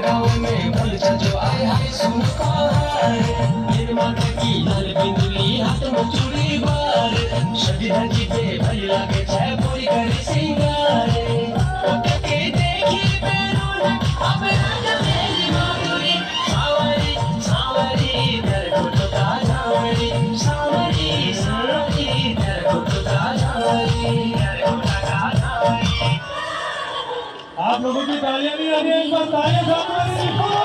गाँव में बोलता जो आए हाय सुन मेरे माता की लाल बिंदुली हाथ में चूड़ी बार सभी धरती पे भरी लागे चाहे पूरी करे सिंगार के देखी बेरोना अब राजा मेरी माधुरी सावरी सावरी दर को का सावरी सावरी सावरी दर को का सावरी दर को का सावरी। आप लोगों की तालियां नहीं आ रही, एक बार तालियां साथ में